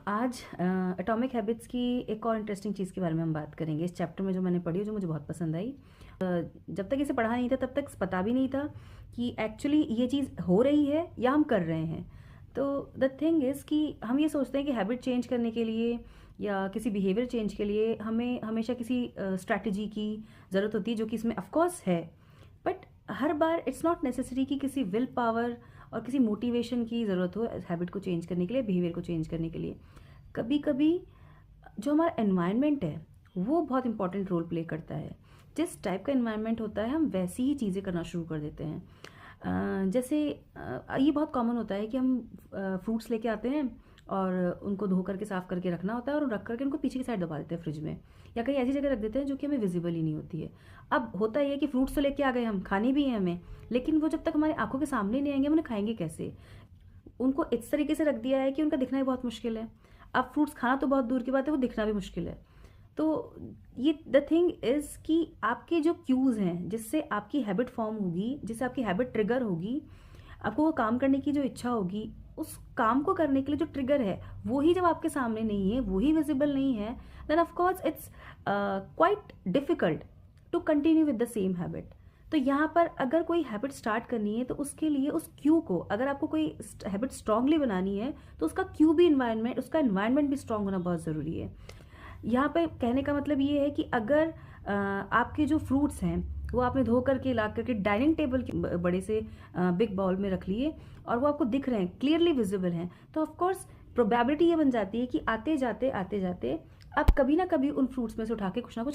आज atomic habits की एक और इंटरेस्टिंग चीज़ के बारे में हम बात करेंगे। इस चैप्टर में जो मैंने पढ़ी, जो मुझे बहुत पसंद आई। जब तक इसे पढ़ा नहीं था तब तक पता भी नहीं था कि एक्चुअली ये चीज़ हो रही है या हम कर रहे हैं। तो द थिंग इज़ कि हम ये सोचते हैं कि हैबिट चेंज करने के लिए या किसी बिहेवियर चेंज के लिए हमें हमेशा किसी स्ट्रैटेजी की ज़रूरत होती है, जो कि इसमें ऑफकोर्स है। But her bar it's not necessary कि किसी विल पावर और किसी मोटिवेशन की ज़रूरत हो हैबिट को चेंज करने के लिए, बिहेवियर को चेंज करने के लिए। कभी कभी जो हमारा एनवायरनमेंट है वो बहुत इंपॉर्टेंट रोल प्ले करता है। जिस टाइप का एनवायरनमेंट होता है हम वैसी ही चीज़ें करना शुरू कर देते हैं। जैसे ये बहुत कॉमन होता है कि हम फ्रूट्स लेके आते हैं और उनको धो करके साफ़ करके रखना होता है और रख करके उनको पीछे की साइड दबा देते हैं फ्रिज में, या कहीं ऐसी जगह रख देते हैं जो कि हमें विजिबल ही नहीं होती है। अब होता ये है कि फ्रूट्स तो लेके आ गए, हम खाने भी हैं हमें, लेकिन वो जब तक हमारी आंखों के सामने नहीं आएंगे हम उन्हें खाएंगे कैसे? उनको इस तरीके से रख दिया है कि उनका दिखना भी बहुत मुश्किल है। अब फ्रूट्स खाना तो बहुत दूर की बात है, वो दिखना भी मुश्किल है। तो ये द थिंग इज़ कि आपके जो क्यूज़ हैं जिससे आपकी हैबिट फॉर्म होगी, जिससे आपकी हैबिट ट्रिगर होगी, आपको वो काम करने की जो इच्छा होगी, उस काम को करने के लिए जो ट्रिगर है वो ही जब आपके सामने नहीं है, वो ही विजिबल नहीं है, then of course it's quite difficult to continue with the same habit. तो यहाँ पर अगर कोई हैबिट स्टार्ट करनी है तो उसके लिए उस क्यू को, अगर आपको कोई हैबिट स्ट्रांगली बनानी है तो उसका क्यू भी इन्वायरमेंट, उसका इन्वायरमेंट भी स्ट्रांग होना बहुत ज़रूरी है। यहाँ पे कहने का मतलब ये है कि अगर आपके जो फ्रूट्स हैं वो आपने धो करके ला करके डाइनिंग टेबल के बड़े से बिग बाउल में रख लिए और वो आपको दिख रहे हैं, क्लियरली विजिबल हैं, तो ऑफ कोर्स प्रोबेबिलिटी ये बन जाती है कि आते जाते आप कभी ना कभी उन फ्रूट्स में से उठा के कुछ ना कुछ